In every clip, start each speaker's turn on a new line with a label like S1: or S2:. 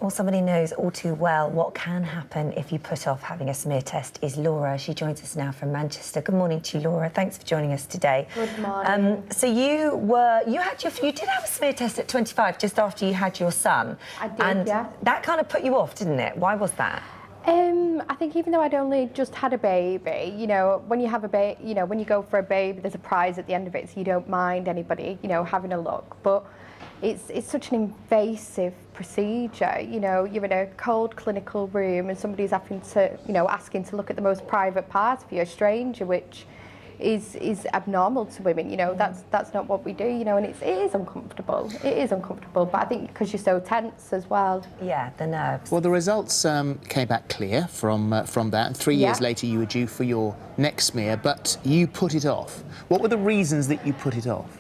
S1: Well, somebody knows all too well what can happen if you put off having a smear test is Laura. She joins us now from Manchester. Good morning to you, Laura. Thanks for joining us today.
S2: Good morning.
S1: So you did have a smear test at 25, just after you had your son.
S2: I did,
S1: and
S2: yeah.
S1: That kind of put you off, didn't it? Why was that?
S2: I think even though I'd only just had a baby, you know, when you have a baby, you know, when you go for a baby, there's a prize at the end of it, so you don't mind anybody, you know, having a look. But it's such an invasive procedure. You know, you're in a cold clinical room and somebody's having to, you know, asking to look at the most private part of you, a stranger, which is abnormal to women. You know, that's not what we do. You know, and it is uncomfortable. It is uncomfortable, but I think because you're so tense as well.
S1: Yeah, the nerves.
S3: Well, the results came back clear from that, and 3 years later you were due for your next smear, but you put it off. What were the reasons that you put it off?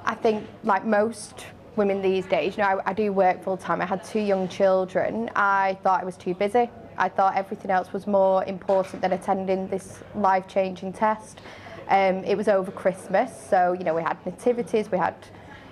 S2: I think, like most women these days, you know, I do work full time. I had 2 young children. I thought I was too busy. I thought everything else was more important than attending this life-changing test. It was over Christmas, so, you know, we had nativities, we had,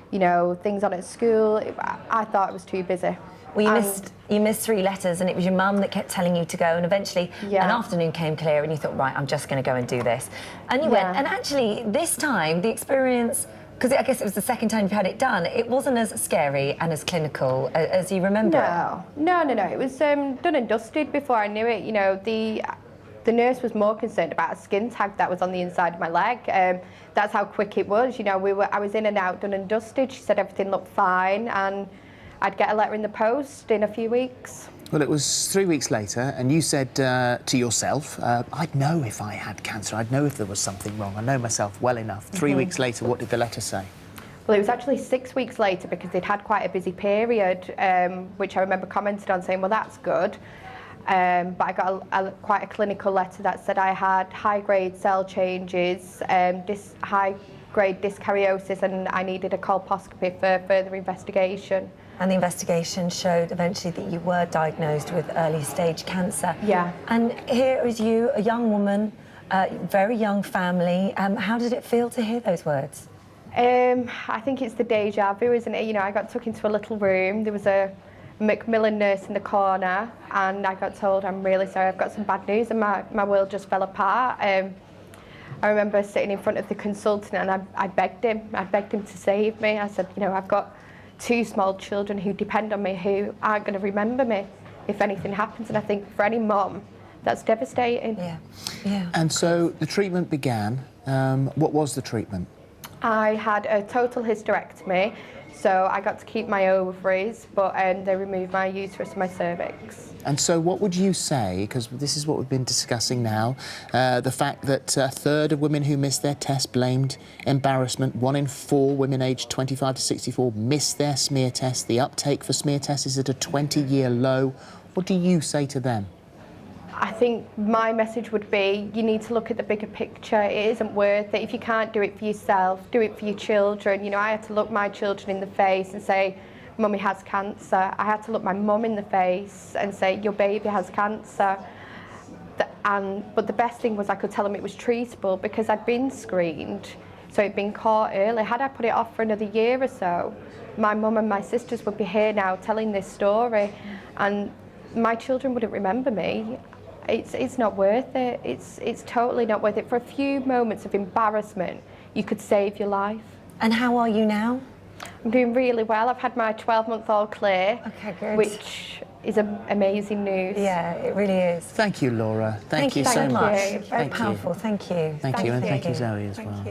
S2: you know, things on at school. I thought I was too busy.
S1: Well, you missed 3 letters, and it was your mum that kept telling you to go, and eventually an afternoon came clear and you thought, right, I'm just going to go and do this. And you went, and actually this time the experience, because I guess it was the second time you've had it done, it wasn't as scary and as clinical as you remember it.
S2: No. It was done and dusted before I knew it. You know, the nurse was more concerned about a skin tag that was on the inside of my leg. That's how quick it was. You know, I was in and out, done and dusted. She said everything looked fine, and I'd get a letter in the post in a few weeks.
S3: Well, it was 3 weeks later, and you said to yourself, I'd know if I had cancer, I'd know if there was something wrong, I know myself well enough. 3 weeks later, what did the letter say?
S2: Well, it was actually 6 weeks later, because they'd had quite a busy period, which I remember commented on saying, well, that's good. But I got quite a clinical letter that said I had high-grade cell changes, high-grade dyskaryosis, and I needed a colposcopy for further investigation.
S1: And the investigation showed eventually that you were diagnosed with early-stage cancer.
S2: Yeah.
S1: And here is you, a young woman, very young family. How did it feel to hear those words?
S2: I think it's the deja vu, isn't it? You know, I got took into a little room. There was a Macmillan nurse in the corner, and I got told, I'm really sorry, I've got some bad news, and my world just fell apart. I remember sitting in front of the consultant, and I begged him to save me. I said, you know, I've got 2 small children who depend on me, who aren't going to remember me if anything happens. And I think for any mum, that's devastating.
S1: Yeah.
S3: And so the treatment began. What was the treatment?
S2: I had a total hysterectomy, so I got to keep my ovaries, but they removed my uterus and my cervix.
S3: And so what would you say, because this is what we've been discussing now, the fact that a third of women who missed their test blamed embarrassment, 1 in 4 women aged 25 to 64 missed their smear test, the uptake for smear tests is at a 20-year low. What do you say to them?
S2: I think my message would be, you need to look at the bigger picture. It isn't worth it. If you can't do it for yourself, do it for your children. You know, I had to look my children in the face and say, Mummy has cancer. I had to look my mum in the face and say, your baby has cancer. But the best thing was I could tell them it was treatable, because I'd been screened, so it'd been caught early. Had I put it off for another year or so, my mum and my sisters would be here now telling this story, and my children wouldn't remember me. It's not worth it. It's totally not worth it. For a few moments of embarrassment, you could save your life.
S1: And how are you now?
S2: I'm doing really well. I've had my 12-month-old clear,
S1: which
S2: is amazing news.
S1: Yeah, it really is.
S3: Thank you, Laura. Thank you so
S1: much.
S3: much.
S1: Very powerful. Thank you.
S3: Thank you, and thank you, Zoe, as well.